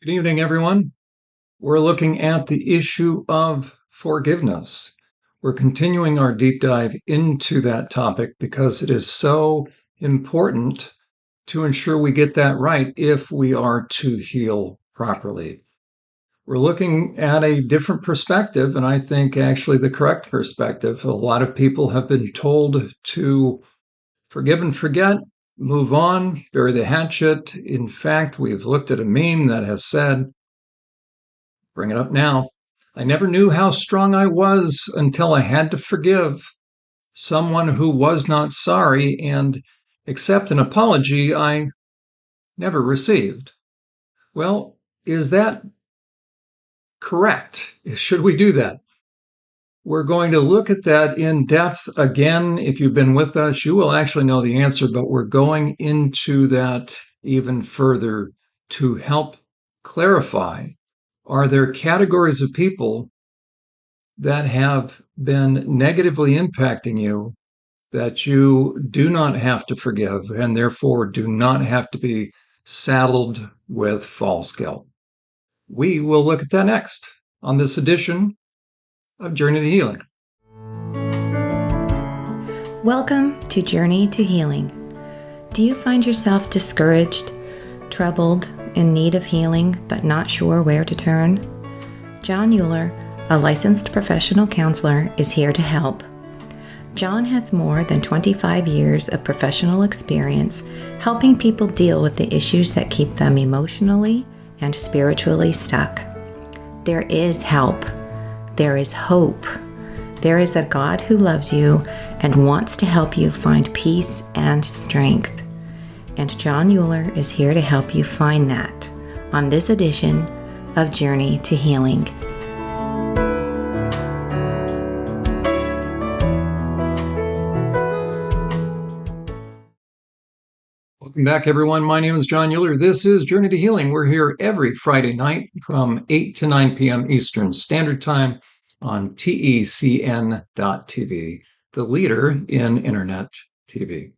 Good evening, everyone. We're looking at the issue of forgiveness. We're continuing our deep dive into that topic because it is so important to ensure we get that right if we are to heal properly. We're looking at a different perspective, and I think actually the correct perspective. A lot of people have been told to forgive and forget, move on, bury the hatchet. In fact, we've looked at a meme that has said, bring it up now. I never knew how strong I was until I had to forgive someone who was not sorry and accept an apology I never received. Well, is that correct? Should we do that? We're going to look at that in depth again. If you've been with us, you will actually know the answer, but we're going into that even further to help clarify. Are there categories of people that have been negatively impacting you that you do not have to forgive and therefore do not have to be saddled with false guilt? We will look at that next on this edition of Journey to Healing. Welcome to Journey to Healing. Do you find yourself discouraged, troubled, in need of healing, but not sure where to turn? Jon Uhler, a licensed professional counselor, is here to help. Jon has more than 25 years of professional experience helping people deal with the issues that keep them emotionally and spiritually stuck. There is help. There is hope. There is a God who loves you and wants to help you find peace and strength. And Jon Uhler is here to help you find that on this edition of Journey to Healing. Welcome back, everyone. My name is Jon Uhler. This is Journey to Healing. We're here every Friday night from 8 to 9 p.m. Eastern Standard Time on TECN.TV, the leader in Internet TV.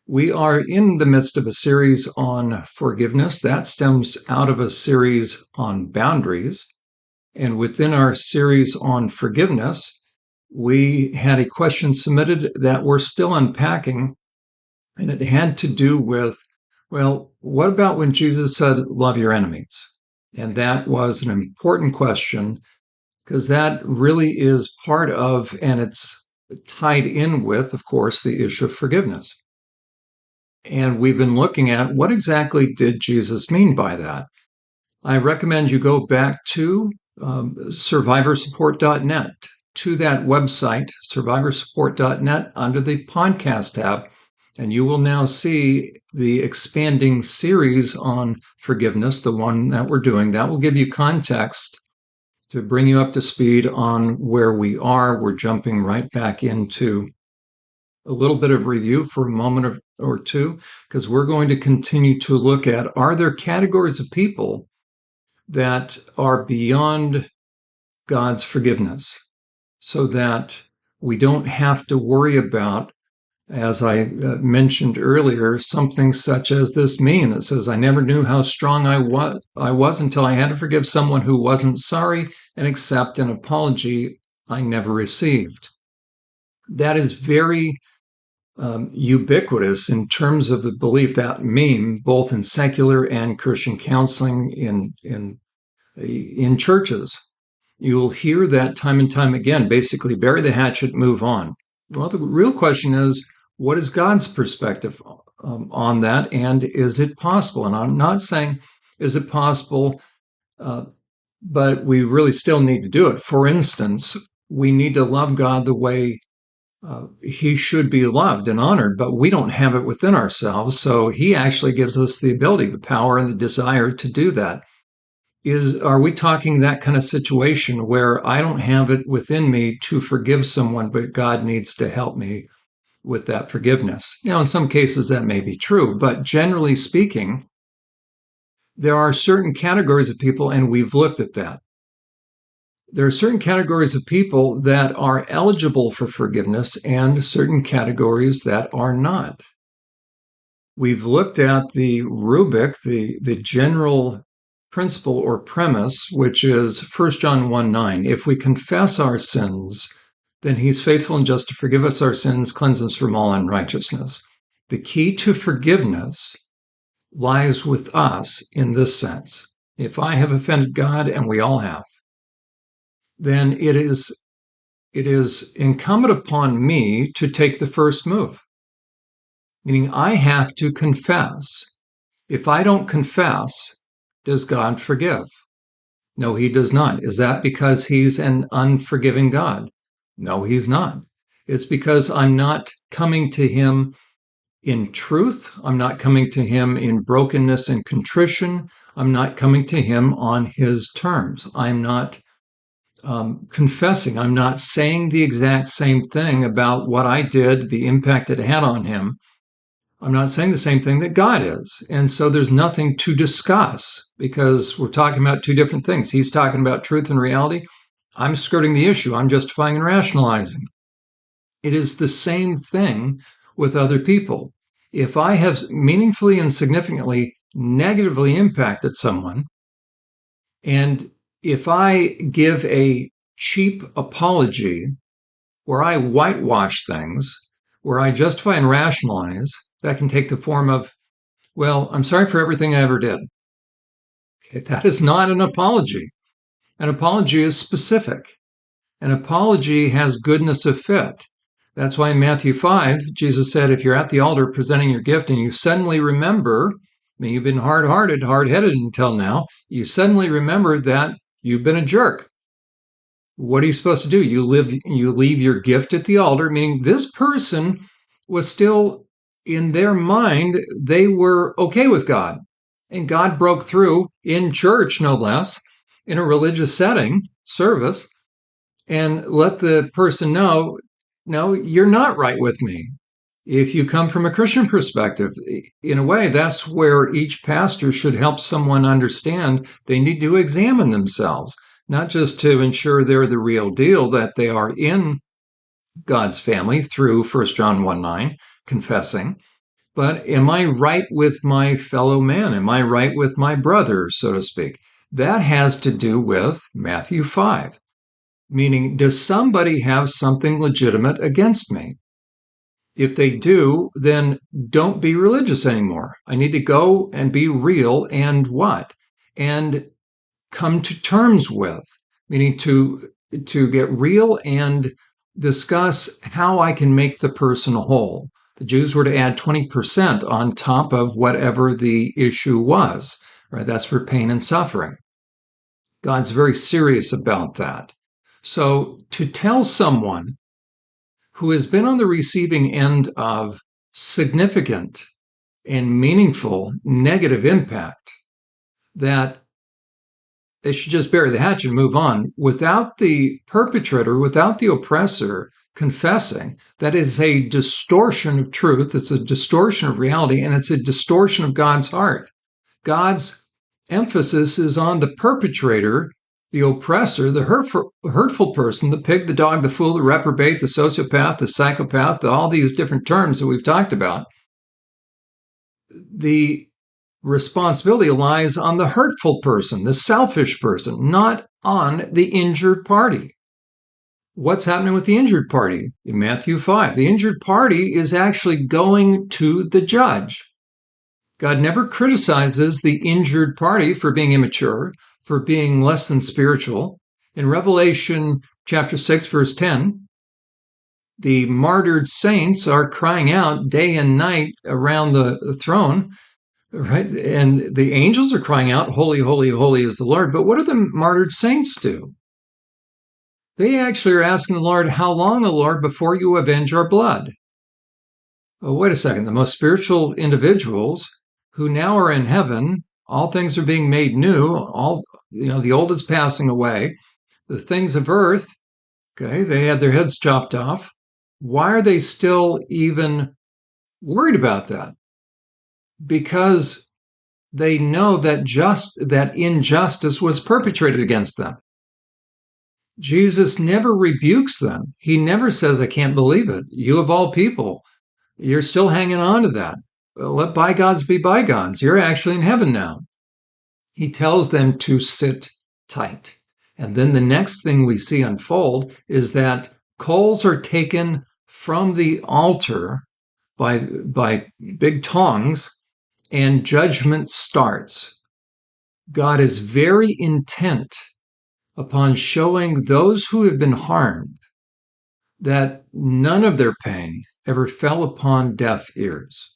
We are in the midst of a series on forgiveness that stems out of a series on boundaries. And within our series on forgiveness, we had a question submitted that we're still unpacking. And it had to do with, well, what about when Jesus said, love your enemies? And that was an important question because that really is part of, and it's tied in with, of course, the issue of forgiveness. And we've been looking at what exactly did Jesus mean by that? I recommend you go back to SurvivorSupport.net, to that website, SurvivorSupport.net, under the podcast tab, and you will now see the expanding series on forgiveness, the one that we're doing. That will give you context to bring you up to speed on where we are. We're jumping right back into a little bit of review for a moment or two, because we're going to continue to look at, are there categories of people that are beyond God's forgiveness so that we don't have to worry about, as I mentioned earlier, something such as this meme that says, I never knew how strong I was until I had to forgive someone who wasn't sorry and accept an apology I never received. That is very ubiquitous in terms of the belief, that meme, both in secular and Christian counseling in churches. You will hear that time and time again, basically bury the hatchet, move on. Well, the real question is, what is God's perspective on that? And is it possible? And I'm not saying, is it possible, but we really still need to do it. For instance, we need to love God the way he should be loved and honored, but we don't have it within ourselves. So he actually gives us the ability, the power, and the desire to do that. Are we talking that kind of situation where I don't have it within me to forgive someone, but God needs to help me with that forgiveness? Now, in some cases that may be true, but generally speaking, there are certain categories of people, and we've looked at that. There are certain categories of people that are eligible for forgiveness and certain categories that are not. We've looked at the rubric, the general principle or premise, which is 1 John 1:9. If we confess our sins, then he's faithful and just to forgive us our sins, cleanse us from all unrighteousness. The key to forgiveness lies with us in this sense. If I have offended God, and we all have, then it is incumbent upon me to take the first move, meaning I have to confess. If I don't confess, does God forgive? No, he does not. Is that because he's an unforgiving God? No, he's not. It's because I'm not coming to him in truth. I'm not coming to him in brokenness and contrition. I'm not coming to him on his terms. I'm not confessing. I'm not saying the exact same thing about what I did, the impact it had on him. I'm not saying the same thing that God is. And so there's nothing to discuss because we're talking about two different things. He's talking about truth and reality. I'm skirting the issue. I'm justifying and rationalizing. It is the same thing with other people. If I have meaningfully and significantly negatively impacted someone, and if I give a cheap apology where I whitewash things, where I justify and rationalize, that can take the form of, well, I'm sorry for everything I ever did. Okay, that is not an apology. An apology is specific. An apology has goodness of fit. That's why in Matthew 5, Jesus said, if you're at the altar presenting your gift and you suddenly remember, I mean, you've been hard-headed until now, you suddenly remember that you've been a jerk. What are you supposed to do? You leave your gift at the altar, meaning this person was still, in their mind, they were okay with God. And God broke through in church, no less, in a religious setting, service, and let the person know, no, you're not right with me. If you come from a Christian perspective, in a way, that's where each pastor should help someone understand they need to examine themselves, not just to ensure they're the real deal, that they are in God's family through 1 John 1:9, confessing, but am I right with my fellow man? Am I right with my brother, so to speak? That has to do with Matthew 5, meaning, does somebody have something legitimate against me? If they do, then don't be religious anymore. I need to go and be real and what? And come to terms with, meaning to get real and discuss how I can make the person whole. The Jews were to add 20% on top of whatever the issue was, right? That's for pain and suffering. God's very serious about that. So to tell someone who has been on the receiving end of significant and meaningful negative impact that they should just bury the hatchet and move on without the perpetrator, without the oppressor confessing, that is a distortion of truth, it's a distortion of reality, and it's a distortion of God's heart. God's emphasis is on the perpetrator, the oppressor, the hurtful person, the pig, the dog, the fool, the reprobate, the sociopath, the psychopath, all these different terms that we've talked about. The responsibility lies on the hurtful person, the selfish person, not on the injured party. What's happening with the injured party in Matthew 5? The injured party is actually going to the judge. God never criticizes the injured party for being immature, for being less than spiritual. In Revelation chapter 6, verse 10, the martyred saints are crying out day and night around the throne, right? And the angels are crying out, holy, holy, holy is the Lord. But what do the martyred saints do? They actually are asking the Lord, how long, O Lord, before you avenge our blood? Oh, wait a second. The most spiritual individuals who now are in heaven, all things are being made new. The old is passing away. The things of earth, okay, they had their heads chopped off. Why are they still even worried about that? Because they know that injustice was perpetrated against them. Jesus never rebukes them. He never says, I can't believe it. You of all people, you're still hanging on to that. Well, let bygones be bygones. You're actually in heaven now. He tells them to sit tight. And then the next thing we see unfold is that coals are taken from the altar by big tongs, and judgment starts. God is very intent upon showing those who have been harmed that none of their pain ever fell upon deaf ears.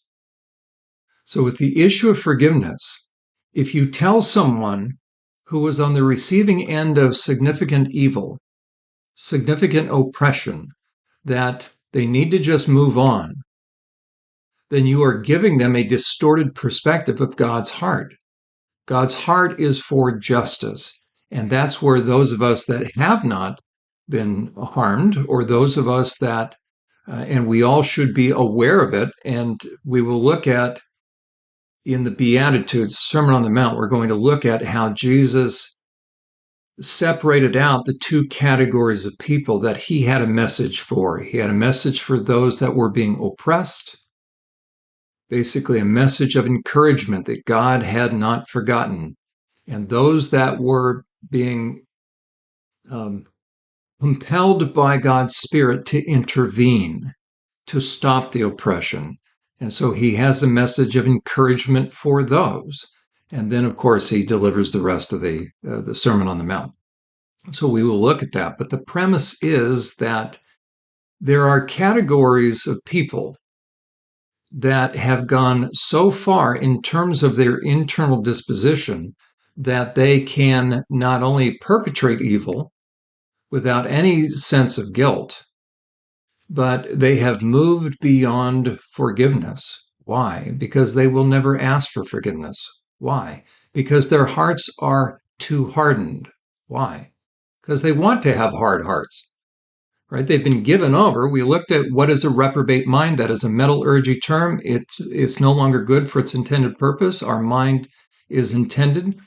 So, with the issue of forgiveness, if you tell someone who was on the receiving end of significant evil, significant oppression, that they need to just move on, then you are giving them a distorted perspective of God's heart. God's heart is for justice. And that's where those of us that have not been harmed, or those of us that, and we all should be aware of it, and we will look at in the Beatitudes, Sermon on the Mount, we're going to look at how Jesus separated out the two categories of people that he had a message for. He had a message for those that were being oppressed, basically a message of encouragement that God had not forgotten. And those that were being um, compelled by God's Spirit to intervene, to stop the oppression. And so he has a message of encouragement for those. And then, of course, he delivers the rest of the Sermon on the Mount. So we will look at that. But the premise is that there are categories of people that have gone so far in terms of their internal disposition that they can not only perpetrate evil without any sense of guilt, but they have moved beyond forgiveness. Why? Because they will never ask for forgiveness. Why? Because their hearts are too hardened. Why? Because they want to have hard hearts, right? They've been given over. We looked at what is a reprobate mind. That is a metallurgy term. It's no longer good for its intended purpose. Our mind is intended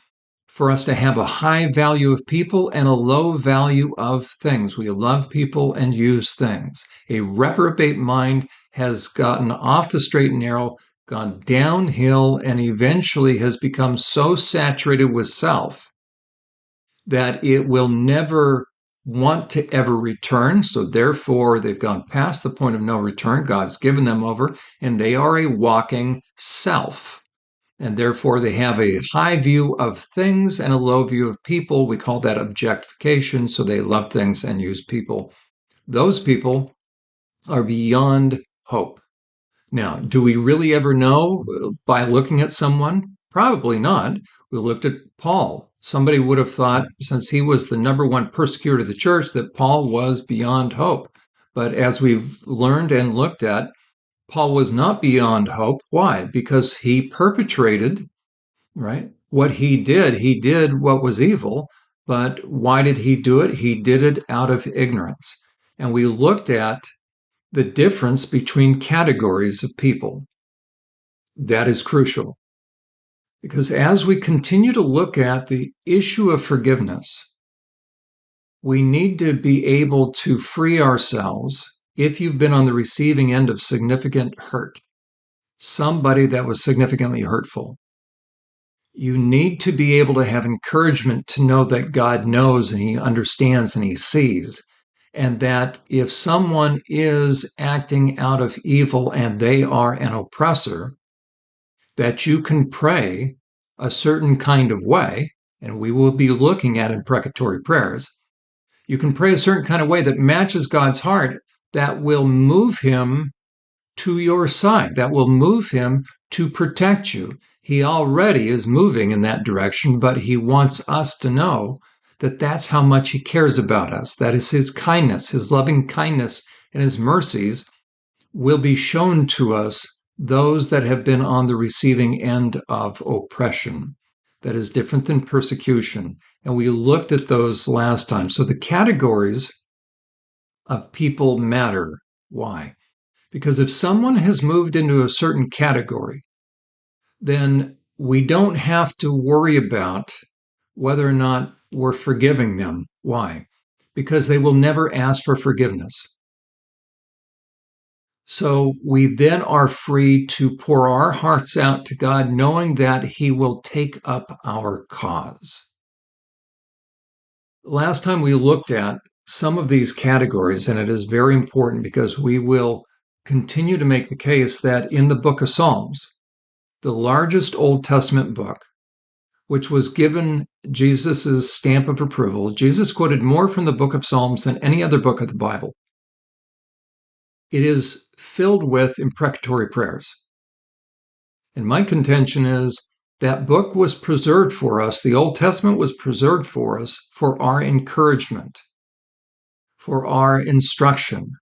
for us to have a high value of people and a low value of things. We love people and use things. A reprobate mind has gotten off the straight and narrow, gone downhill, and eventually has become so saturated with self that it will never want to ever return. So therefore, they've gone past the point of no return. God's given them over, and they are a walking self. And therefore, they have a high view of things and a low view of people. We call that objectification. So they love things and use people. Those people are beyond hope. Now, do we really ever know by looking at someone? Probably not. We looked at Paul. Somebody would have thought, since he was the number one persecutor of the church, that Paul was beyond hope. But as we've learned and looked at, Paul was not beyond hope. Why? Because he perpetrated, right? What he did what was evil. But why did he do it? He did it out of ignorance. And we looked at the difference between categories of people. That is crucial. Because as we continue to look at the issue of forgiveness, we need to be able to free ourselves if you've been on the receiving end of significant hurt, somebody that was significantly hurtful. You need to be able to have encouragement to know that God knows and he understands and he sees. And that if someone is acting out of evil and they are an oppressor, that you can pray a certain kind of way, and we will be looking at imprecatory prayers. You can pray a certain kind of way that matches God's heart, that will move him to your side, that will move him to protect you. He already is moving in that direction, but he wants us to know that that's how much he cares about us. That is his kindness, his loving kindness, and his mercies will be shown to us, those that have been on the receiving end of oppression. That is different than persecution. And we looked at those last time. So the categories of people matter. Why? Because if someone has moved into a certain category, then we don't have to worry about whether or not we're forgiving them. Why? Because they will never ask for forgiveness. So we then are free to pour our hearts out to God, knowing that He will take up our cause. Last time we looked at some of these categories, and it is very important because we will continue to make the case that in the book of Psalms, the largest Old Testament book, which was given Jesus' stamp of approval, Jesus quoted more from the book of Psalms than any other book of the Bible. It is filled with imprecatory prayers. And my contention is that book was preserved for us, the Old Testament was preserved for us for our encouragement, for our instruction.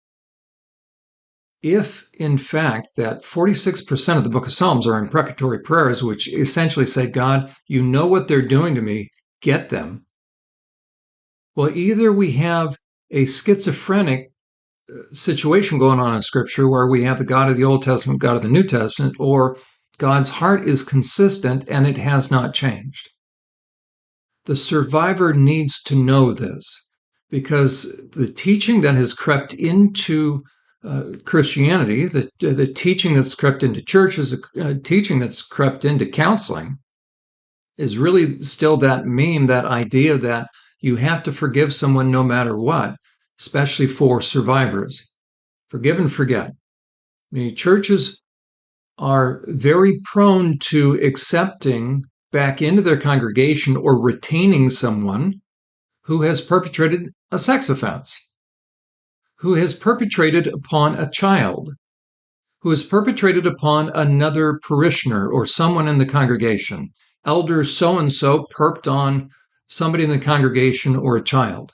If, in fact, that 46% of the book of Psalms are imprecatory prayers, which essentially say, God, you know what they're doing to me, get them. Well, either we have a schizophrenic situation going on in Scripture where we have the God of the Old Testament, God of the New Testament, or God's heart is consistent and it has not changed. The survivor needs to know this because the teaching that has crept into Christianity, the teaching that's crept into churches, teaching that's crept into counseling, is really still that meme, that idea that you have to forgive someone no matter what, especially for survivors. Forgive and forget. Many churches are very prone to accepting back into their congregation or retaining someone who has perpetrated a sex offense, who has perpetrated upon a child, who has perpetrated upon another parishioner or someone in the congregation. Elder so and so perped on somebody in the congregation or a child.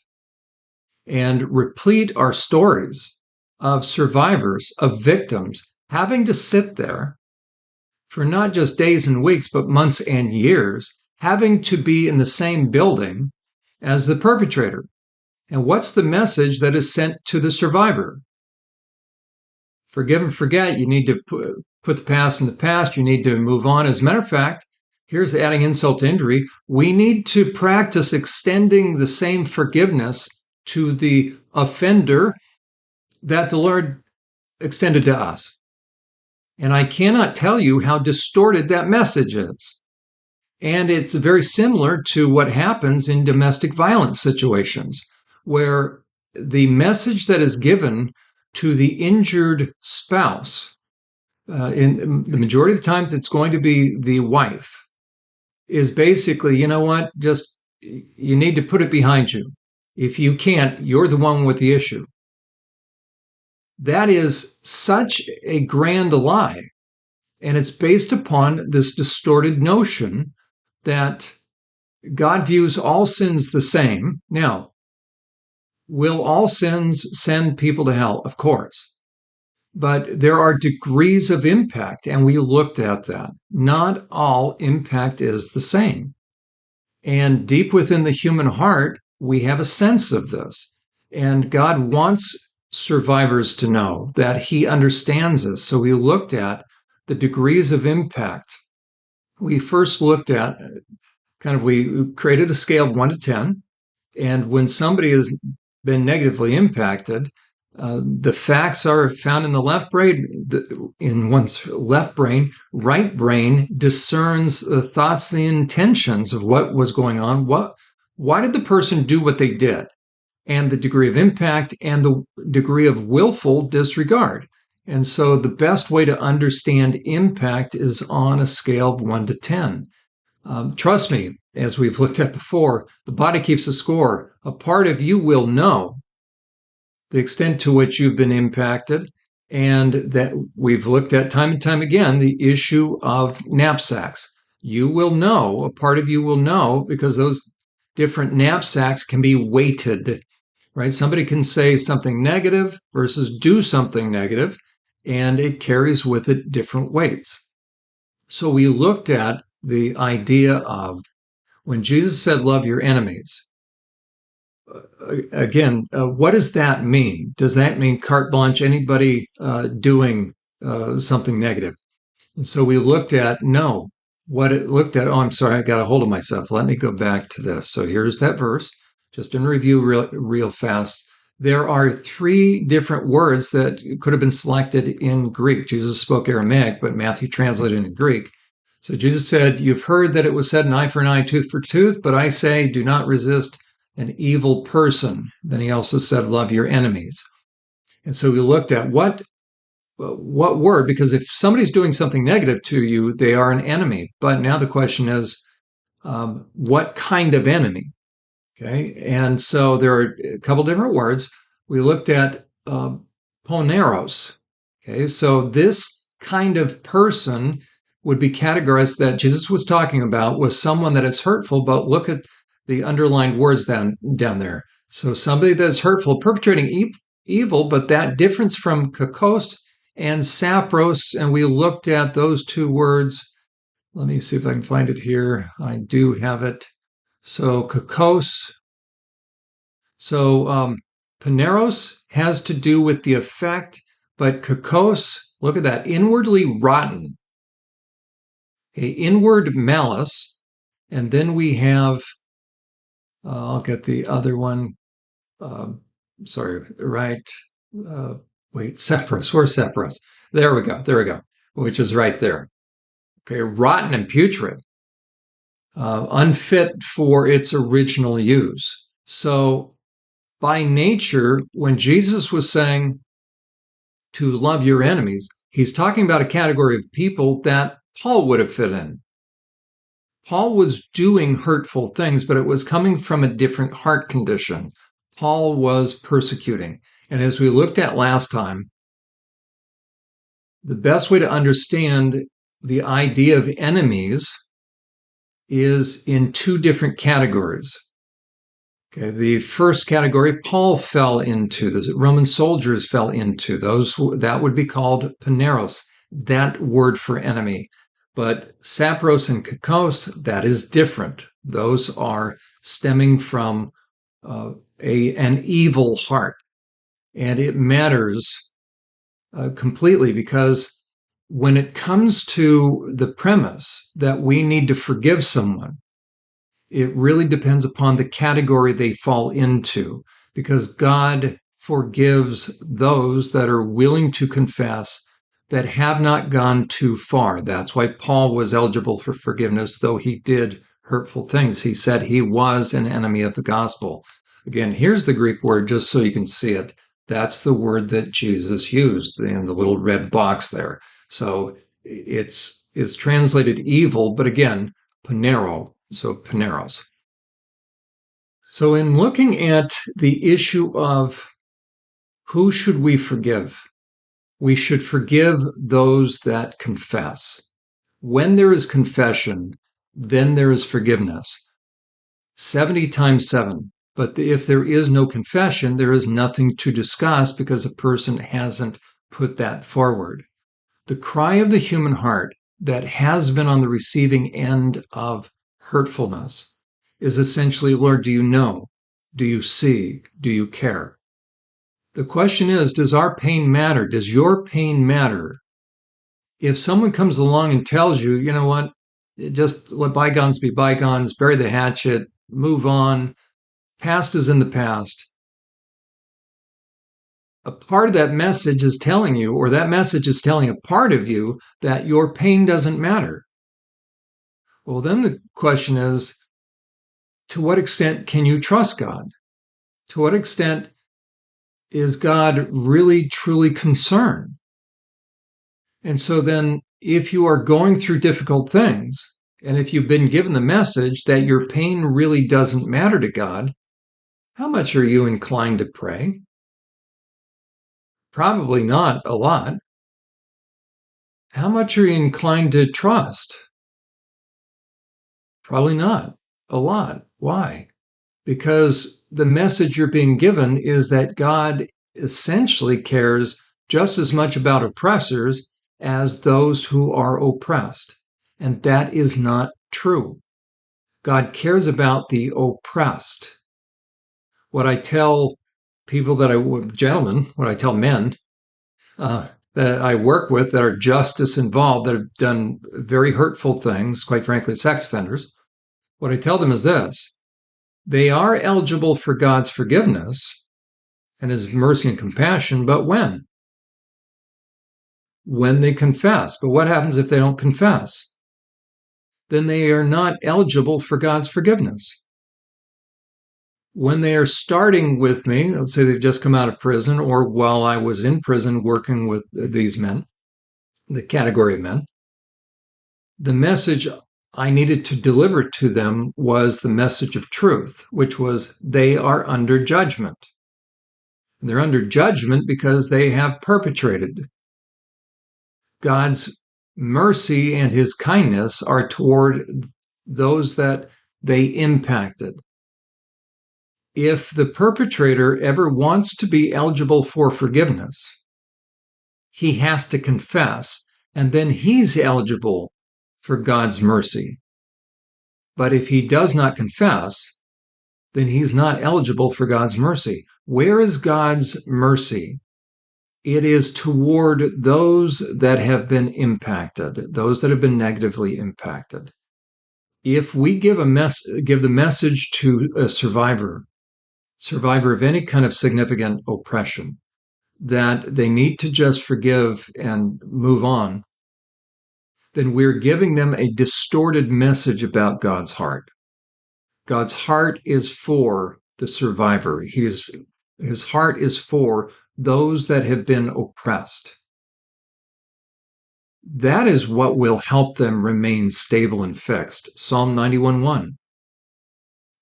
And replete our stories of survivors, of victims, having to sit there for not just days and weeks, but months and years, having to be in the same building as the perpetrator. And what's the message that is sent to the survivor? Forgive and forget. You need to put the past in the past. You need to move on. As a matter of fact, here's adding insult to injury. We need to practice extending the same forgiveness to the offender that the Lord extended to us. And I cannot tell you how distorted that message is. And it's very similar to what happens in domestic violence situations, where the message that is given to the injured spouse, in the majority of the times it's going to be the wife, is basically, you know what, just you need to put it behind you. If you can't, you're the one with the issue. That is such a grand lie. And it's based upon this distorted notion that God views all sins the same. Now, will all sins send people to hell? Of course. But there are degrees of impact, and we looked at that. Not all impact is the same. And deep within the human heart, we have a sense of this. And God wants survivors to know that He understands this. So we looked at the degrees of impact. We first looked at we created a scale of 1 to 10. And when somebody has been negatively impacted, the facts are found in the left brain. In one's left brain, right brain discerns the thoughts, the intentions of what was going on. Why did the person do what they did? And the degree of impact and the degree of willful disregard. And so the best way to understand impact is on a scale of 1 to 10. Trust me, as we've looked at before, the body keeps a score. A part of you will know the extent to which you've been impacted, and that we've looked at time and time again the issue of knapsacks. You will know, a part of you will know, because those different knapsacks can be weighted, right? Somebody can say something negative versus do something negative, and it carries with it different weights. So we looked at the idea of when Jesus said, love your enemies. Again, what does that mean? Does that mean carte blanche, anybody doing something negative? And so we looked at, no, what it looked at, oh, I'm sorry, I got a hold of myself. Let me go back to this. So here's that verse, just in review real fast. There are three different words that could have been selected in Greek. Jesus spoke Aramaic, but Matthew translated into Greek. So Jesus said, "You've heard that it was said, an eye for an eye, tooth for tooth, but I say, do not resist an evil person." Then he also said, "Love your enemies." And so we looked at what word, because if somebody's doing something negative to you, they are an enemy. But now the question is, what kind of enemy? Okay, and so there are a couple different words. We looked at poneros. Okay, so this kind of person would be categorized that Jesus was talking about was someone that is hurtful, but look at the underlined words down there. So somebody that's hurtful, perpetrating evil, but that difference from kakos and sapros, and we looked at those two words. Let me see if I can find it here. I do have it. So kakos, so Paneros has to do with the effect, but kakos, look at that, inwardly rotten, a inward malice, and then we have, I'll get the other one. Uh, sorry, right? Uh, wait, Sepros. Where's Sepros? There we go. There we go. Which is right there. Okay, rotten and putrid, unfit for its original use. So by nature, when Jesus was saying to love your enemies, he's talking about a category of people that Paul would have fit in. Paul was doing hurtful things, but it was coming from a different heart condition. Paul was persecuting. And as we looked at last time, the best way to understand the idea of enemies is in two different categories. Okay, the first category Paul fell into, the Roman soldiers fell into, those that would be called paneros, that word for enemy. But sapros and kakos, that is different. Those are stemming from an evil heart. And it matters completely because when it comes to the premise that we need to forgive someone, it really depends upon the category they fall into, because God forgives those that are willing to confess, that have not gone too far. That's why Paul was eligible for forgiveness, though he did hurtful things. He said he was an enemy of the gospel. Again, here's the Greek word just so you can see it. That's the word that Jesus used in the little red box there. So it's translated evil, but again, panero, so paneros. So in looking at the issue of who should we forgive, we should forgive those that confess. When there is confession, then there is forgiveness. 70 times 7. But if there is no confession, there is nothing to discuss because a person hasn't put that forward. The cry of the human heart that has been on the receiving end of hurtfulness is essentially, Lord, do you know? Do you see? Do you care? The question is, does our pain matter? Does your pain matter? If someone comes along and tells you, you know what, just let bygones be bygones, bury the hatchet, move on, past is in the past, a part of that message is telling you, or that message is telling a part of you, that your pain doesn't matter. Well, then the question is, to what extent can you trust God? To what extent is God really, truly concerned? And so then, if you are going through difficult things, and if you've been given the message that your pain really doesn't matter to God, how much are you inclined to pray? Probably not a lot. How much are you inclined to trust? Probably not a lot. Why? Because the message you're being given is that God essentially cares just as much about oppressors as those who are oppressed. And that is not true. God cares about the oppressed. What I tell people gentlemen, what I tell men that I work with that are justice involved, that have done very hurtful things, quite frankly, sex offenders, what I tell them is this: they are eligible for God's forgiveness, and his mercy and compassion, but when? When they confess. But what happens if they don't confess? Then they are not eligible for God's forgiveness. When they are starting with me, let's say they've just come out of prison, or while I was in prison working with these men, the category of men, the message I needed to deliver to them was the message of truth, which was they are under judgment. And they're under judgment because they have perpetrated. God's mercy and his kindness are toward those that they impacted. If the perpetrator ever wants to be eligible for forgiveness, he has to confess, and then he's eligible for God's mercy. But if he does not confess, then he's not eligible for God's mercy. Where is God's mercy? It is toward those that have been impacted, those that have been negatively impacted. If we give the message to a survivor of any kind of significant oppression, that they need to just forgive and move on, then we're giving them a distorted message about God's heart. God's heart is for the survivor. His heart is for those that have been oppressed. That is what will help them remain stable and fixed. Psalm 91:1.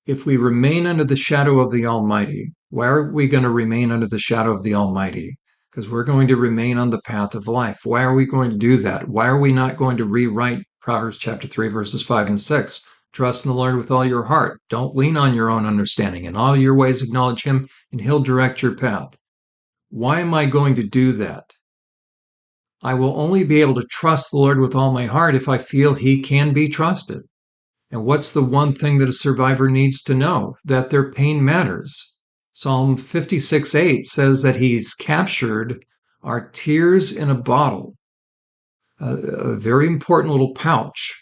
If we remain under the shadow of the Almighty, why are we going to remain under the shadow of the Almighty? Because we're going to remain on the path of life. Why are we going to do that? Why are we not going to rewrite Proverbs chapter 3, verses 5 and 6? Trust in the Lord with all your heart. Don't lean on your own understanding. In all your ways acknowledge him, and he'll direct your path. Why am I going to do that? I will only be able to trust the Lord with all my heart if I feel he can be trusted. And what's the one thing that a survivor needs to know? That their pain matters. Psalm 56:8 says that he's captured our tears in a bottle, a very important little pouch.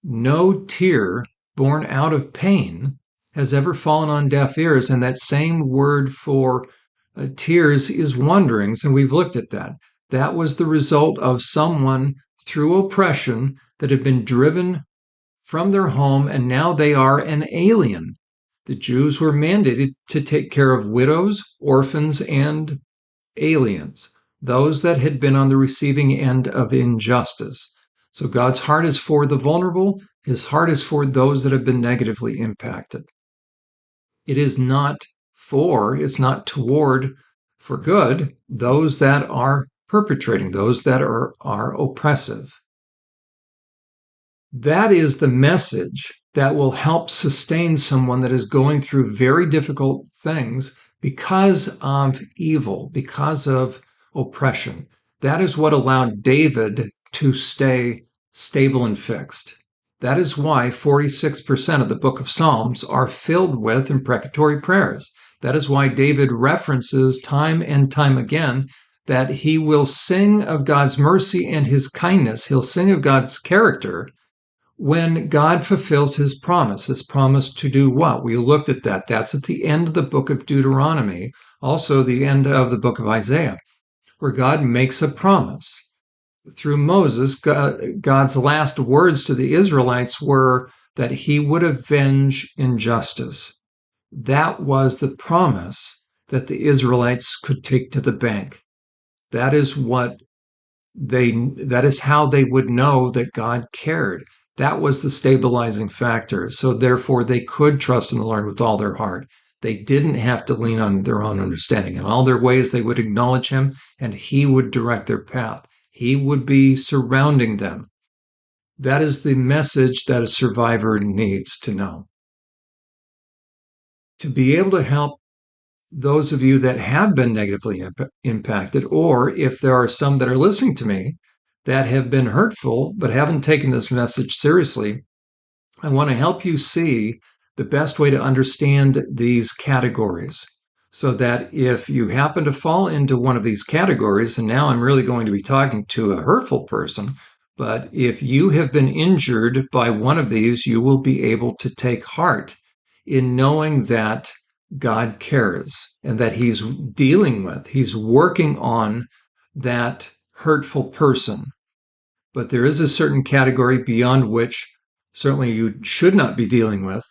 No tear born out of pain has ever fallen on deaf ears. And that same word for tears is wanderings. And we've looked at that. That was the result of someone through oppression that had been driven from their home, and now they are an alien. The Jews were mandated to take care of widows, orphans, and aliens, those that had been on the receiving end of injustice. So God's heart is for the vulnerable. His heart is for those that have been negatively impacted. It's not toward, for good, those that are perpetrating, those that are oppressive. That is the message that will help sustain someone that is going through very difficult things because of evil, because of oppression. That is what allowed David to stay stable and fixed. That is why 46% of the book of Psalms are filled with imprecatory prayers. That is why David references time and time again that he will sing of God's mercy and his kindness. He'll sing of God's character when God fulfills his promise to do what? We looked at that. That's at the end of the book of Deuteronomy, also the end of the book of Isaiah, where God makes a promise. Through Moses, God's last words to the Israelites were that he would avenge injustice. That was the promise that the Israelites could take to the bank. That is how they would know that God cared. That was the stabilizing factor. So therefore, they could trust in the Lord with all their heart. They didn't have to lean on their own understanding. In all their ways, they would acknowledge him, and he would direct their path. He would be surrounding them. That is the message that a survivor needs to know. To be able to help those of you that have been negatively impacted, or if there are some that are listening to me that have been hurtful but haven't taken this message seriously, I want to help you see the best way to understand these categories so that if you happen to fall into one of these categories, and now I'm really going to be talking to a hurtful person, but if you have been injured by one of these, you will be able to take heart in knowing that God cares and that he's dealing with, he's working on that hurtful person. But there is a certain category beyond which certainly you should not be dealing with.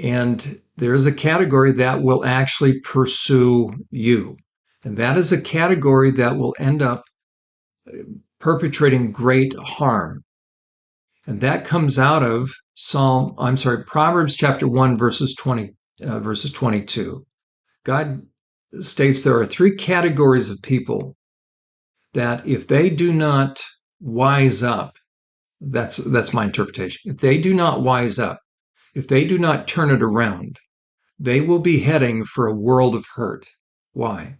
And there is a category that will actually pursue you. And that is a category that will end up perpetrating great harm. And that comes out of Proverbs chapter 1, verses 22. God states there are three categories of people that if they do not wise up, that's my interpretation. If they do not wise up, if they do not turn it around, they will be heading for a world of hurt. Why?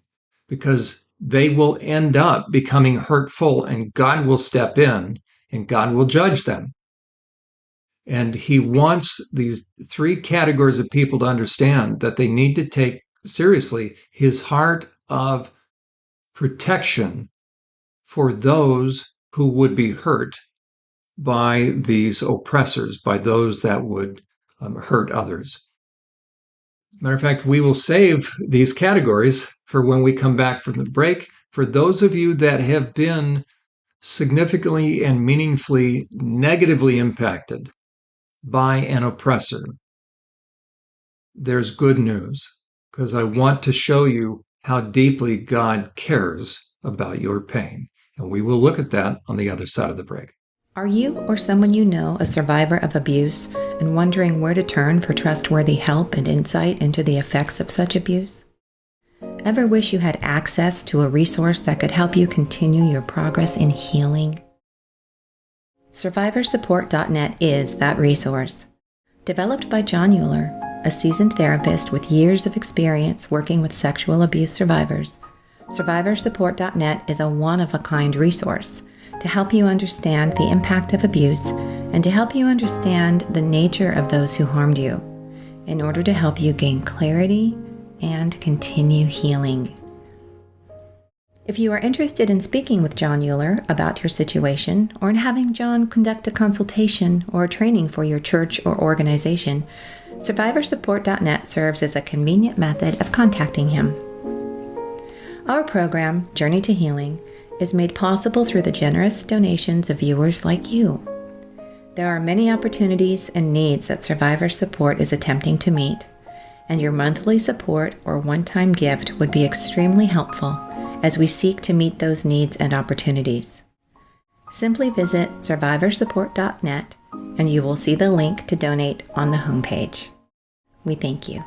Because they will end up becoming hurtful and God will step in and God will judge them. And he wants these three categories of people to understand that they need to take seriously his heart of protection for those who would be hurt by these oppressors, by those that would hurt others. Matter of fact, we will save these categories for when we come back from the break. For those of you that have been significantly and meaningfully negatively impacted by an oppressor, there's good news because I want to show you how deeply God cares about your pain. And we will look at that on the other side of the break. Are you or someone you know a survivor of abuse and wondering where to turn for trustworthy help and insight into the effects of such abuse? Ever wish you had access to a resource that could help you continue your progress in healing? SurvivorSupport.net is that resource. Developed by Jon Uhler, a seasoned therapist with years of experience working with sexual abuse survivors, SurvivorSupport.net is a one-of-a-kind resource to help you understand the impact of abuse and to help you understand the nature of those who harmed you in order to help you gain clarity and continue healing. If you are interested in speaking with Jon Uhler about your situation or in having Jon conduct a consultation or a training for your church or organization, SurvivorSupport.net serves as a convenient method of contacting him. Our program, Journey to Healing, is made possible through the generous donations of viewers like you. There are many opportunities and needs that Survivor Support is attempting to meet, and your monthly support or one-time gift would be extremely helpful as we seek to meet those needs and opportunities. Simply visit SurvivorSupport.net and you will see the link to donate on the homepage. We thank you.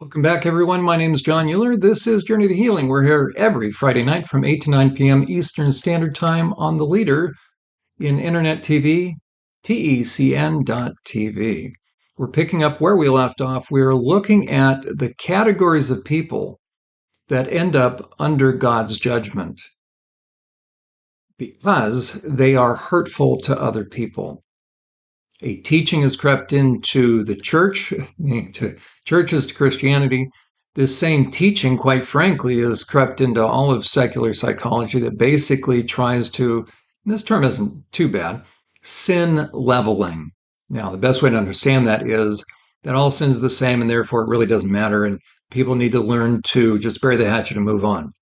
Welcome back, everyone. My name is Jon Uhler. This is Journey to Healing. We're here every Friday night from 8 to 9 p.m. Eastern Standard Time on the leader in Internet TV, TECN.TV. We're picking up where we left off. We're looking at the categories of people that end up under God's judgment because they are hurtful to other people. A teaching has crept into the church, meaning to churches, to Christianity. This same teaching, quite frankly, has crept into all of secular psychology that basically tries to, this term isn't too bad, sin leveling. Now, the best way to understand that is that all sin is the same and therefore it really doesn't matter, and people need to learn to just bury the hatchet and move on.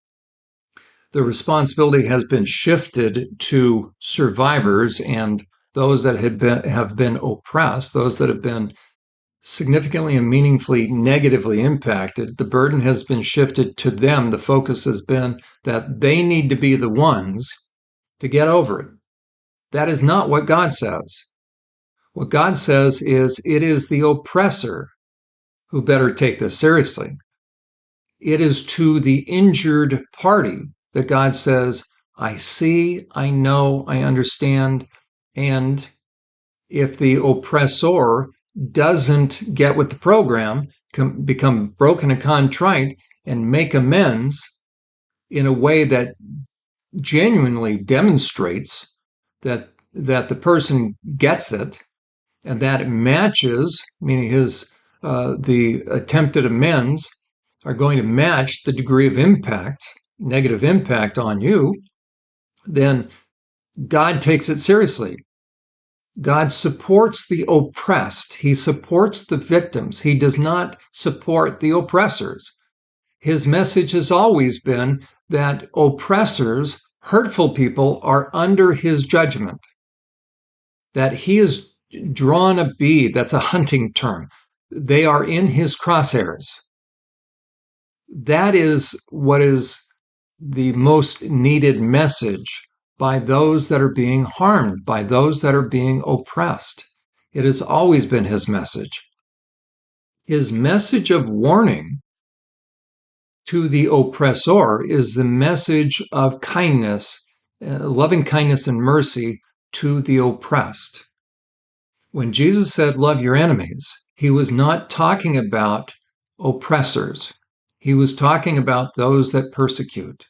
The responsibility has been shifted to survivors and those that have been oppressed, those that have been significantly and meaningfully negatively impacted. The burden has been shifted to them. The focus has been that they need to be the ones to get over it. That is not what God says. What God says is it is the oppressor who better take this seriously. It is to the injured party that God says, I see, I know, I understand, and if the oppressor doesn't get with the program, become broken and contrite, and make amends in a way that genuinely demonstrates that the person gets it, and that it matches, meaning the attempted amends are going to match the degree of impact, negative impact on you, then God takes it seriously. God supports the oppressed. He supports the victims. He does not support the oppressors. His message has always been that oppressors, hurtful people, are under his judgment, that he has drawn a bead. That's a hunting term. They are in his crosshairs. That is what is the most needed message by those that are being harmed, by those that are being oppressed. It has always been his message. His message of warning to the oppressor is the message of kindness, loving kindness and mercy to the oppressed. When Jesus said, love your enemies, he was not talking about oppressors. He was talking about those that persecute.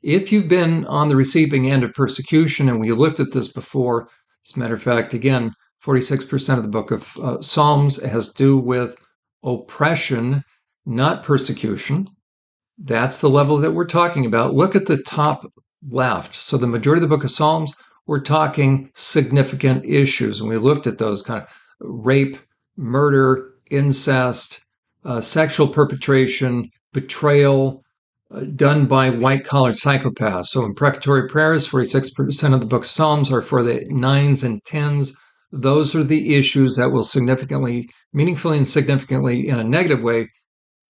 If you've been on the receiving end of persecution, and we looked at this before, as a matter of fact, again, 46% of the book of Psalms has to do with oppression, not persecution. That's the level that we're talking about. Look at the top left. So the majority of the book of Psalms, we're talking significant issues. And we looked at those kind of rape, murder, incest, sexual perpetration, betrayal, done by white-collar psychopaths. So imprecatory prayers, 46% of the book of Psalms are for the 9s and 10s. Those are the issues that will significantly, meaningfully and significantly, in a negative way,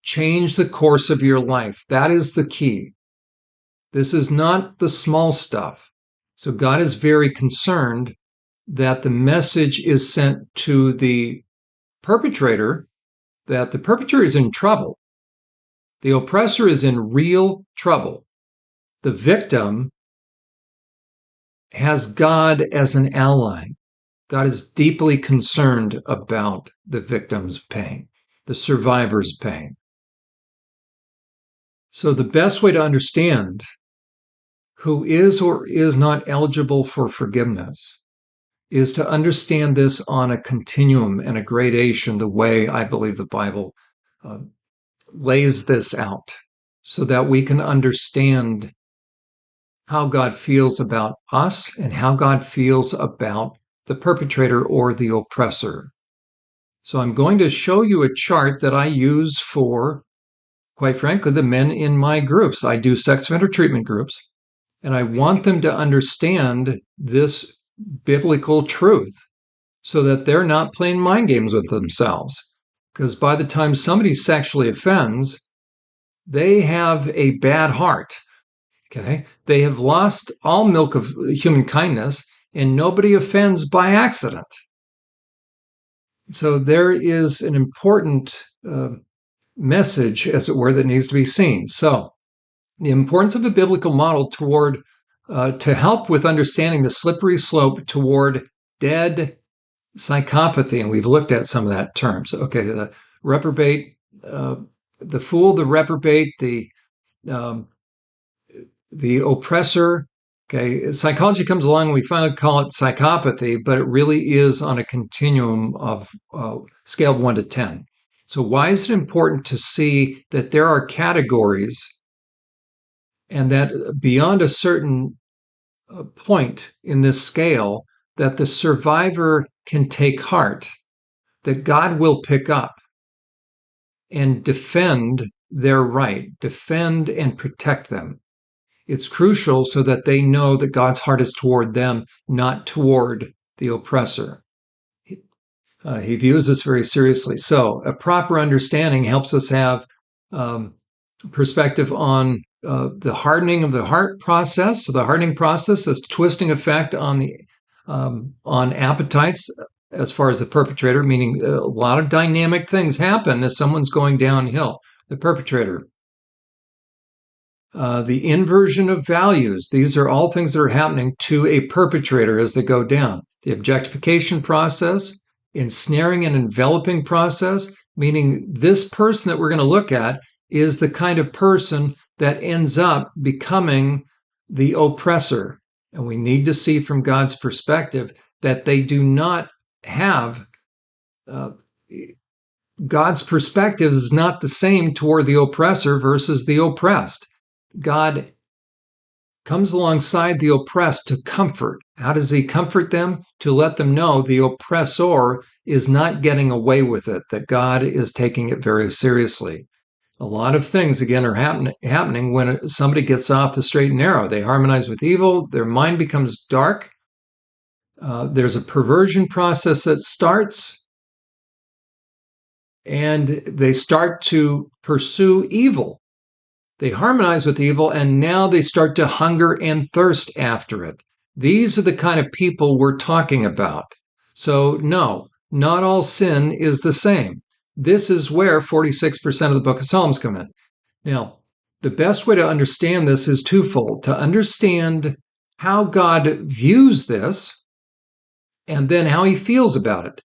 change the course of your life. That is the key. This is not the small stuff. So God is very concerned that the message is sent to the perpetrator, that the perpetrator is in trouble. The oppressor is in real trouble. The victim has God as an ally. God is deeply concerned about the victim's pain, the survivor's pain. So the best way to understand who is or is not eligible for forgiveness is to understand this on a continuum and a gradation, the way I believe the Bible uh, lays this out, so that we can understand how God feels about us and how God feels about the perpetrator or the oppressor. So I'm going to show you a chart that I use for, quite frankly, the men in my groups. I do sex offender treatment groups, and I want them to understand this biblical truth so that they're not playing mind games with themselves. Because by the time somebody sexually offends, they have a bad heart. Okay? They have lost all milk of human kindness, and nobody offends by accident. So there is an important message, as it were, that needs to be seen. So the importance of a biblical model toward to help with understanding the slippery slope toward dead psychopathy, and we've looked at some of that terms. Okay, the reprobate, the fool, the reprobate, um, the oppressor. Okay, psychology comes along and we finally call it psychopathy, but it really is on a continuum of scale of 1 to 10. So why is it important to see that there are categories and that beyond a certain point in this scale, that the survivor can take heart, that God will pick up and defend their right, defend and protect them. It's crucial so that they know that God's heart is toward them, not toward the oppressor. He views this very seriously. So a proper understanding helps us have perspective on the hardening of the heart process. So the hardening process is twisting effect on the on appetites as far as the perpetrator, meaning a lot of dynamic things happen as someone's going downhill. The perpetrator. The inversion of values. These are all things that are happening to a perpetrator as they go down. The objectification process, ensnaring and enveloping process, meaning this person that we're going to look at is the kind of person that ends up becoming the oppressor. And we need to see from God's perspective that they do not have God's perspective is not the same toward the oppressor versus the oppressed. God comes alongside the oppressed to comfort. How does he comfort them? To let them know the oppressor is not getting away with it, that God is taking it very seriously. A lot of things, again, are happening when somebody gets off the straight and narrow. They harmonize with evil, their mind becomes dark, there's a perversion process that starts, and they start to pursue evil. They harmonize with evil, and now they start to hunger and thirst after it. These are the kind of people we're talking about. So, no, not all sin is the same. This is where 46% of the book of Psalms come in. Now, the best way to understand this is twofold: to understand how God views this, and then how he feels about it.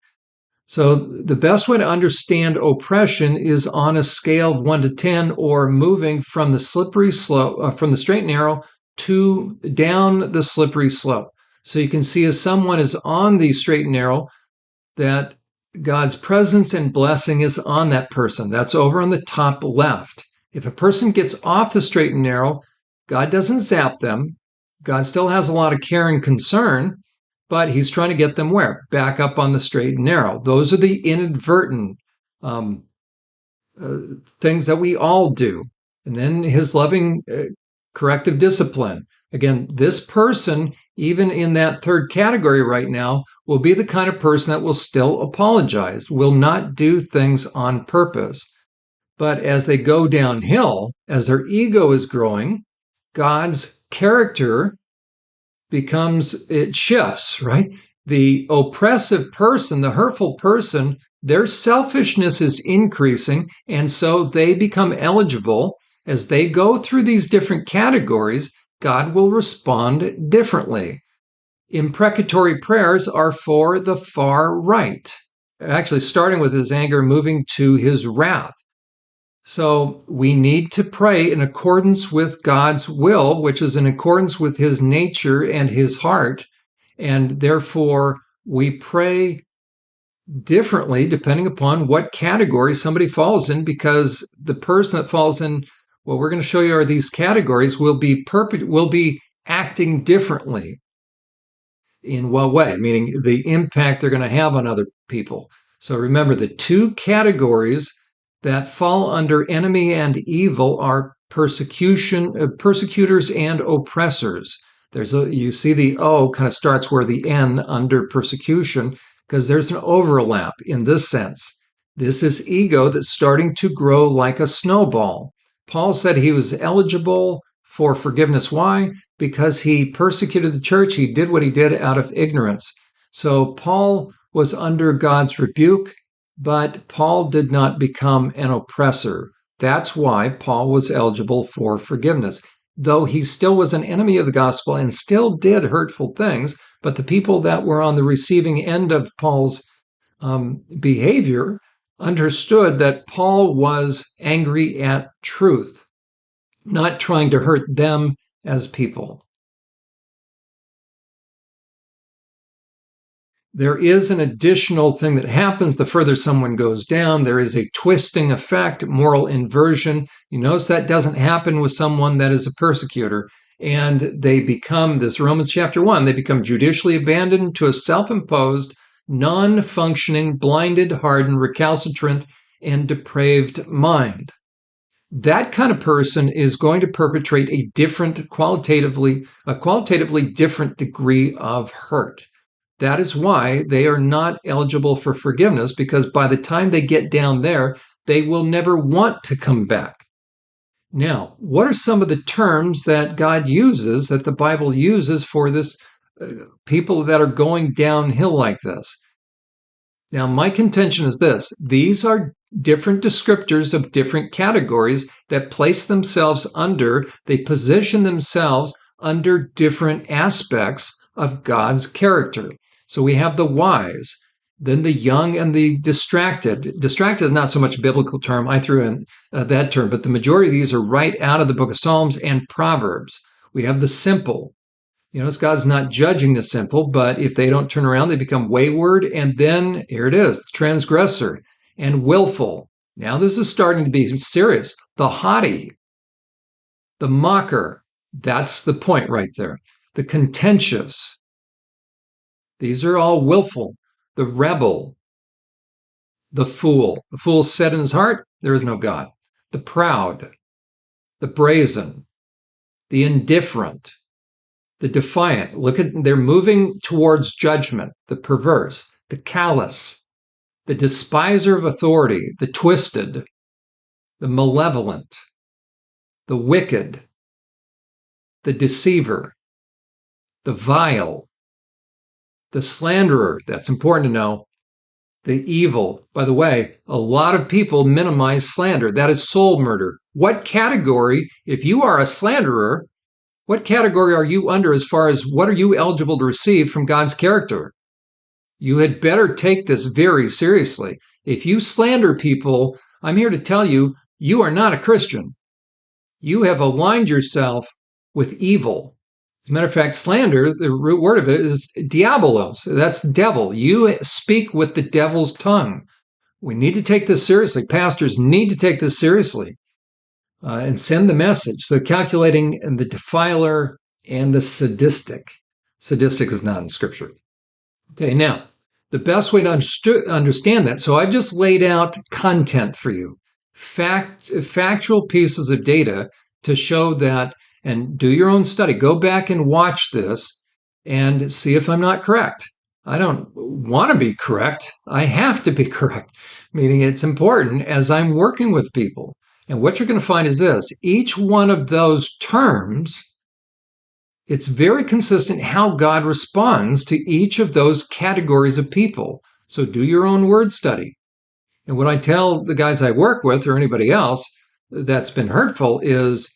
So the best way to understand oppression is on a scale of 1 to 10, or moving from the slippery slope, from the straight and narrow to down the slippery slope. So you can see as someone is on the straight and narrow, that God's presence and blessing is on that person. That's over on the top left. If a person gets off the straight and narrow, God doesn't zap them. God still has a lot of care and concern, but he's trying to get them where? Back up on the straight and narrow. Those are the inadvertent um, uh, things that we all do. And then his loving corrective discipline. Again, this person, even in that third category right now, will be the kind of person that will still apologize, will not do things on purpose. But as they go downhill, as their ego is growing, God's character it shifts, right? The oppressive person, the hurtful person, their selfishness is increasing, and so they become eligible. As they go through these different categories, God will respond differently. Imprecatory prayers are for the far right, actually starting with his anger, moving to his wrath. So we need to pray in accordance with God's will, which is in accordance with his nature and his heart. And therefore, we pray differently depending upon what category somebody falls in, because the person that falls in what we're going to show you are these categories will be acting differently. In what way? Meaning the impact they're going to have on other people. So remember, the two categories that fall under enemy and evil are persecutors and oppressors. You see the O kind of starts where the N under persecution, because there's an overlap in this sense. This is ego that's starting to grow like a snowball. Paul said he was eligible for forgiveness. Why? Because he persecuted the church. He did what he did out of ignorance. So Paul was under God's rebuke, but Paul did not become an oppressor. That's why Paul was eligible for forgiveness, though he still was an enemy of the gospel and still did hurtful things. But the people that were on the receiving end of Paul's behavior understood that Paul was angry at truth, not trying to hurt them as people. There is an additional thing that happens the further someone goes down. There is a twisting effect, moral inversion. You notice that doesn't happen with someone that is a persecutor. And they become, this Romans chapter 1, they become judicially abandoned to a self-imposed, non-functioning, blinded, hardened, recalcitrant, and depraved mind. That kind of person is going to perpetrate a qualitatively different degree of hurt. That is why they are not eligible for forgiveness, because by the time they get down there, they will never want to come back. Now, what are some of the terms that God uses, that the Bible uses for this people that are going downhill like this? Now, my contention is this: these are different descriptors of different categories that place themselves under, they position themselves under different aspects of God's character. So we have the wise, then the young and the distracted. Distracted is not so much a biblical term. I threw in that term, but the majority of these are right out of the book of Psalms and Proverbs. We have the simple. You notice God's not judging the simple, but if they don't turn around, they become wayward. And then here it is, the transgressor and willful. Now this is starting to be serious. The haughty, the mocker, That's the point right there. The contentious, these are all willful. The rebel, the fool. The fool said in his heart, there is no God. The proud, the brazen, the indifferent, the defiant. Look at, they're moving towards judgment. The perverse, the callous, the despiser of authority, the twisted, the malevolent, the wicked, the deceiver, the vile, the slanderer. That's important to know. The evil. By the way, a lot of people minimize slander. That is soul murder. What category, if you are a slanderer, what category are you under as far as what are you eligible to receive from God's character? You had better take this very seriously. If you slander people, I'm here to tell you, you are not a Christian. You have aligned yourself with evil. As a matter of fact, slander, the root word of it is diabolos. That's devil. You speak with the devil's tongue. We need to take this seriously. Pastors need to take this seriously and send the message. So calculating the defiler and the sadistic. Sadistic is not in Scripture. Okay, now, the best way to understand that, so I've just laid out content for you, factual pieces of data to show that, and do your own study. Go back and watch this and see if I'm not correct. I don't want to be correct. I have to be correct, meaning it's important as I'm working with people. And what you're going to find is this: each one of those terms, it's very consistent how God responds to each of those categories of people. So do your own word study. And what I tell the guys I work with or anybody else that's been hurtful is,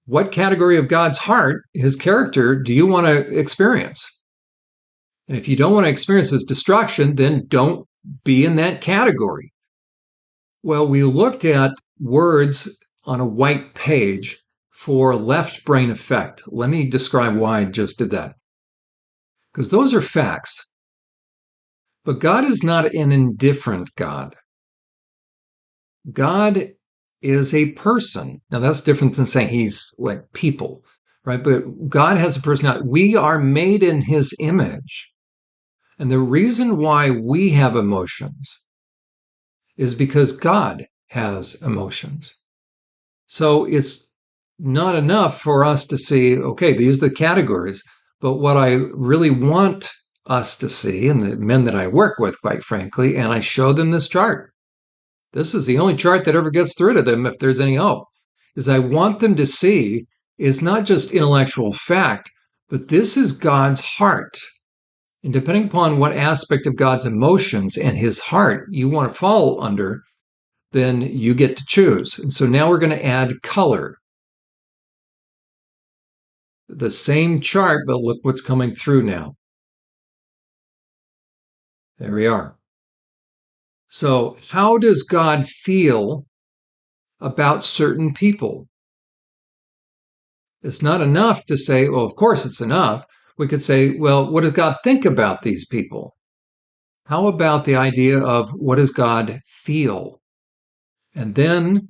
what category of God's heart, his character, do you want to experience? And if you don't want to experience his destruction, then don't be in that category. Well, we looked at words on a white page for left brain effect. Let me describe why I just did that. Because those are facts. But God is not an indifferent God. God is a person. Now, that's different than saying he's like people, right? But God has a personality. We are made in his image. And the reason why we have emotions is because God has emotions. So it's not enough for us to see, okay, these are the categories. But what I really want us to see, and the men that I work with, quite frankly, and I show them this chart. This is the only chart that ever gets through to them if there's any hope, is I want them to see is not just intellectual fact, but this is God's heart. And depending upon what aspect of God's emotions and his heart you want to fall under, then you get to choose. And so now we're going to add color. The same chart, but look what's coming through now. There we are. So how does God feel about certain people? It's not enough to say, well, of course it's enough. We could say, well, what does God think about these people? How about the idea of what does God feel? And then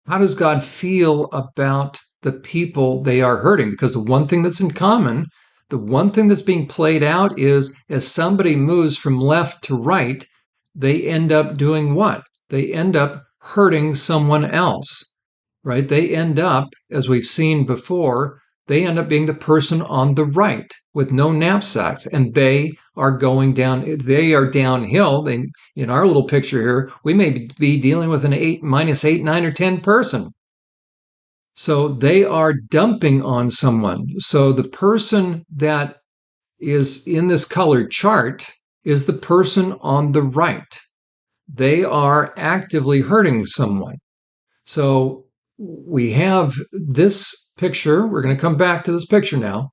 how does God feel about the people they are hurting? Because the one thing that's in common, the one thing that's being played out is as somebody moves from left to right, they end up doing what? They end up hurting someone else, right? They end up, as we've seen before, they end up being the person on the right with no knapsacks, and they are going down. They are downhill. They, in our little picture here, we may be dealing with an 8, -8, 9, or 10 person. So they are dumping on someone. So the person that is in this colored chart is the person on the right. They are actively hurting someone. So we have this picture. We're going to come back to this picture now.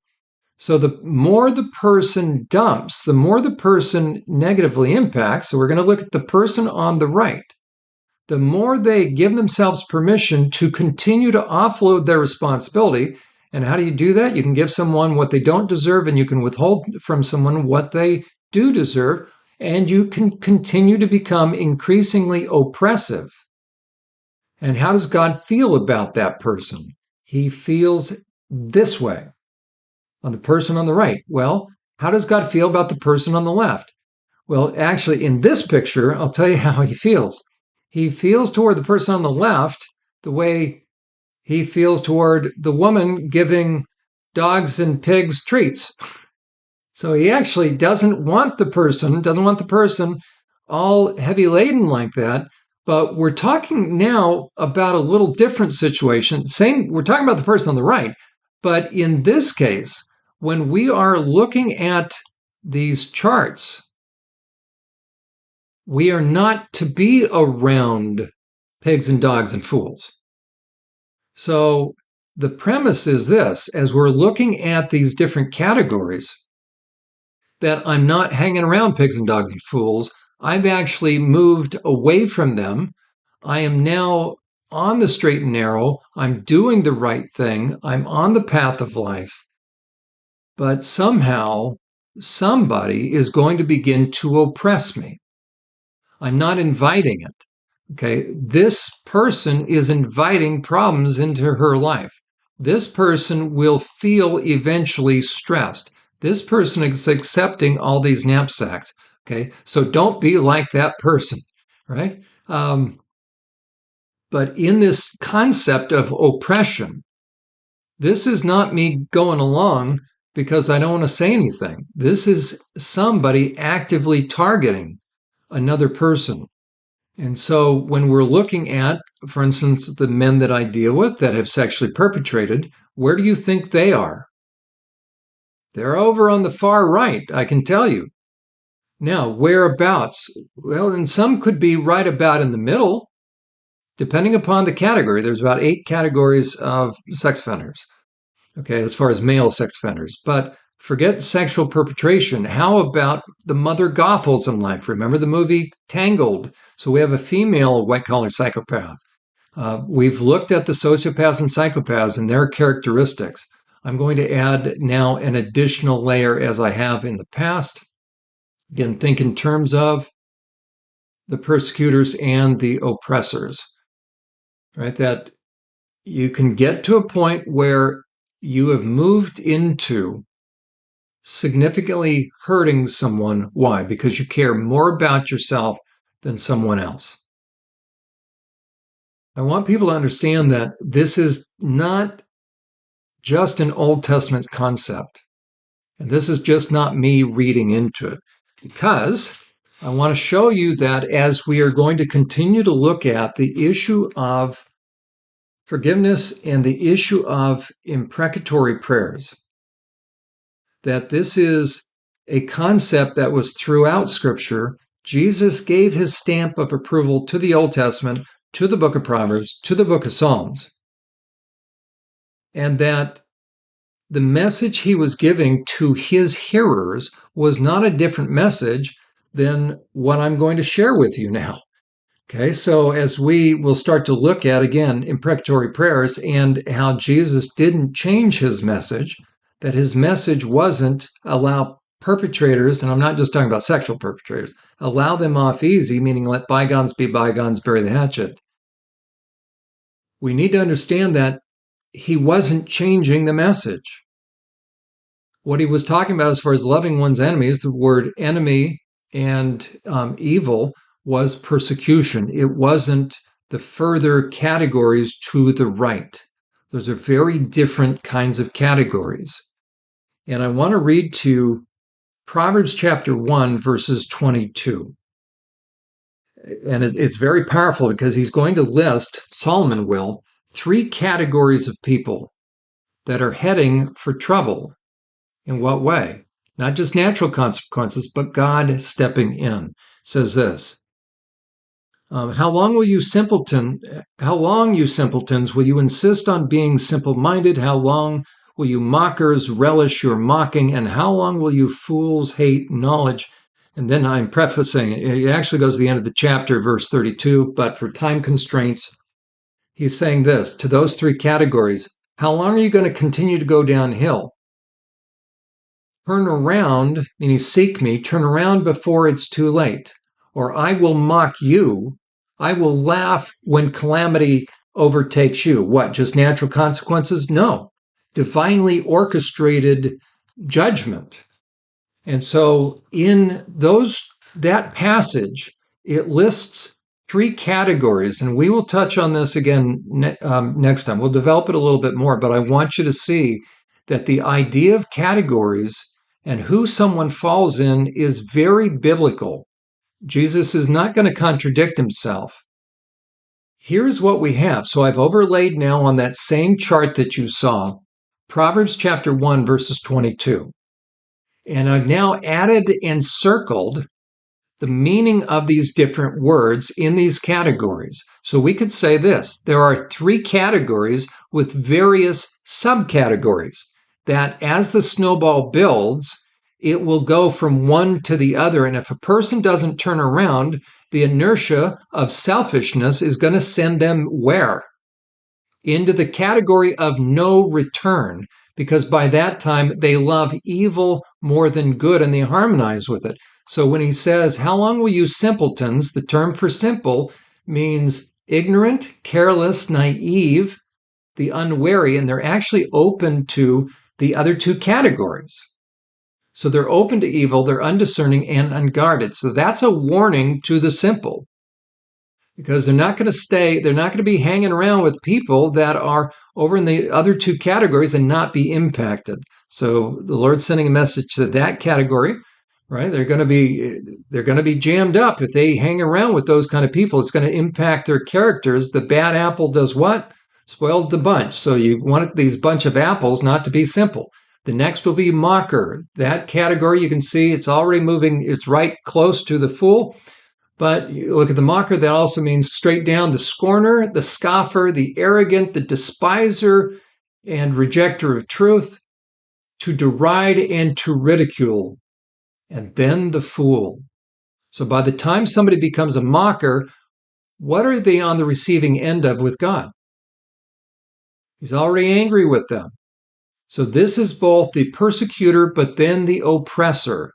So the more the person dumps, the more the person negatively impacts. So we're going to look at the person on the right. The more they give themselves permission to continue to offload their responsibility. And how do you do that? You can give someone what they don't deserve, and you can withhold from someone what they do deserve. And you can continue to become increasingly oppressive. And how does God feel about that person? He feels this way on the person on the right. Well, how does God feel about the person on the left? Well, actually, in this picture, I'll tell you how he feels. He feels toward the person on the left the way he feels toward the woman giving dogs and pigs treats. So he actually doesn't want the person all heavy laden like that. But we're talking now about a little different situation. Same, we're talking about the person on the right. But in this case, when we are looking at these charts, we are not to be around pigs and dogs and fools. So the premise is this: as we're looking at these different categories, that I'm not hanging around pigs and dogs and fools. I've actually moved away from them. I am now on the straight and narrow. I'm doing the right thing. I'm on the path of life. But somehow, somebody is going to begin to oppress me. I'm not inviting it. Okay. This person is inviting problems into her life. This person will feel eventually stressed. This person is accepting all these knapsacks. Okay. So don't be like that person, right? But in this concept of oppression, this is not me going along because I don't want to say anything. This is somebody actively targeting another person. And so when we're looking at, for instance, the men that I deal with that have sexually perpetrated, where do you think they are? They're over on the far right, I can tell you. Now, whereabouts? Well, and some could be right about in the middle, depending upon the category. There's about 8 categories of sex offenders, okay, as far as male sex offenders. But forget sexual perpetration. How about the mother Gothels in life? Remember the movie Tangled? So we have a female white collar psychopath. We've looked at the sociopaths and psychopaths and their characteristics. I'm going to add now an additional layer as I have in the past. Again, think in terms of the persecutors and the oppressors, right? That you can get to a point where you have moved into significantly hurting someone. Why? Because you care more about yourself than someone else. I want people to understand that this is not just an Old Testament concept. And this is just not me reading into it, because I want to show you that as we are going to continue to look at the issue of forgiveness and the issue of imprecatory prayers, that this is a concept that was throughout Scripture. Jesus gave his stamp of approval to the Old Testament, to the book of Proverbs, to the book of Psalms, and that the message he was giving to his hearers was not a different message than what I'm going to share with you now. Okay, so as we will start to look at again imprecatory prayers and how Jesus didn't change his message, that his message wasn't allow perpetrators, and I'm not just talking about sexual perpetrators, allow them off easy, meaning let bygones be bygones, bury the hatchet. We need to understand that he wasn't changing the message. What he was talking about as far as loving one's enemies, the word enemy and evil was persecution. It wasn't the further categories to the right. Those are very different kinds of categories. And I want to read to you Proverbs chapter 1, verses 22. And it's very powerful because he's going to list, Solomon will, 3 categories of people that are heading for trouble. In what way? Not just natural consequences, but God stepping in. It says this: how long, you simpletons, will you insist on being simple-minded? How long will you mockers relish your mocking? And how long will you fools hate knowledge? And then I'm prefacing, it actually goes to the end of the chapter, verse 32, but for time constraints, he's saying this to those 3 categories: how long are you going to continue to go downhill? Turn around, meaning seek me, turn around before it's too late, or I will mock you. I will laugh when calamity overtakes you. What, just natural consequences? No. divinely orchestrated judgment. And so in that passage, it lists three categories, and we will touch on this again next time. We'll develop it a little bit more, but I want you to see that the idea of categories and who someone falls in is very biblical. Jesus is not going to contradict himself. Here's what we have. So I've overlaid now on that same chart that you saw, Proverbs chapter 1, verses 22. And I've now added and circled the meaning of these different words in these categories. So we could say this: there are three categories with various subcategories that as the snowball builds, it will go from one to the other. And if a person doesn't turn around, the inertia of selfishness is going to send them where? Into the category of no return, because by that time they love evil more than good and they harmonize with it. So when he says, "How long will you simpletons?" the term for simple means ignorant, careless, naive, the unwary, and they're actually open to the other two categories. So they're open to evil, they're undiscerning and unguarded. So that's a warning to the simple, because they're not going to be hanging around with people that are over in the other two categories and not be impacted. So the Lord's sending a message to that category, right? They're going to be jammed up if they hang around with those kind of people. It's going to impact their characters. The bad apple does what? Spoiled the bunch. So you want these bunch of apples not to be simple. The next will be mocker. That category, you can see it's already moving. It's right close to the fool. But you look at the mocker, that also means straight down: the scorner, the scoffer, the arrogant, the despiser and rejecter of truth, to deride and to ridicule, and then the fool. So by the time somebody becomes a mocker, what are they on the receiving end of with God? He's already angry with them. So this is both the persecutor, but then the oppressor.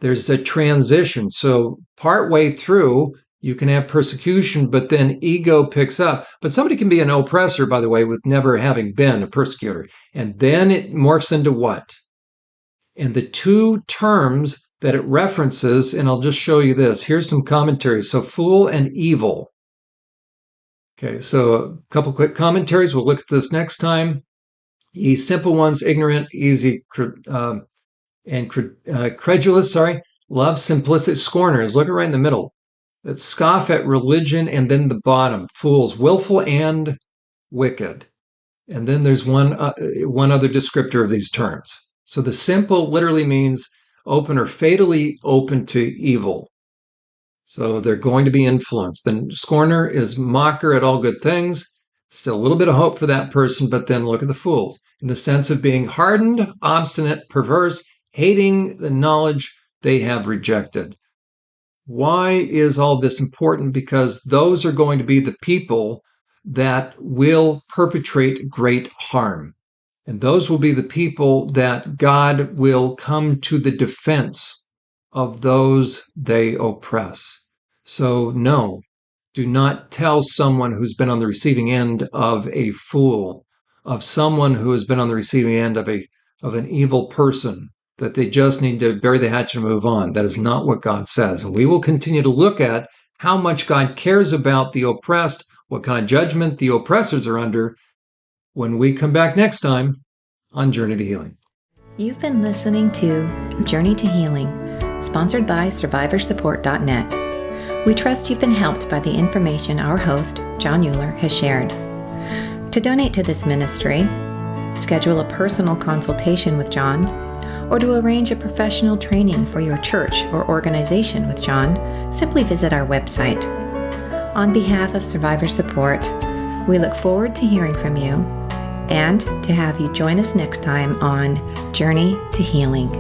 There's a transition. So partway through, you can have persecution, but then ego picks up. But somebody can be an oppressor, by the way, with never having been a persecutor. And then it morphs into what? And the two terms that it references, and I'll just show you this. Here's some commentaries. So fool and evil. Okay, so a couple quick commentaries. We'll look at this next time. Ye simple ones, ignorant, easy, and credulous, love simplicity, scorners, look right in the middle, that scoff at religion, and then the bottom, fools, willful and wicked. And then there's one other descriptor of these terms. So the simple literally means open or fatally open to evil. So they're going to be influenced. Then scorner is mocker at all good things. Still a little bit of hope for that person, but then look at the fools, in the sense of being hardened, obstinate, perverse, hating the knowledge they have rejected. Why is all this important? Because those are going to be the people that will perpetrate great harm. And those will be the people that God will come to the defense of those they oppress. So no, do not tell someone who's been on the receiving end of a fool, of someone who has been on the receiving end of an evil person, that they just need to bury the hatchet and move on. That is not what God says. And we will continue to look at how much God cares about the oppressed, what kind of judgment the oppressors are under, when we come back next time on Journey to Healing. You've been listening to Journey to Healing, sponsored by SurvivorSupport.net. We trust you've been helped by the information our host, Jon Uhler, has shared. To donate to this ministry, schedule a personal consultation with Jon, or to arrange a professional training for your church or organization with Jon, simply visit our website. On behalf of Survivor Support, we look forward to hearing from you and to have you join us next time on Journey to Healing.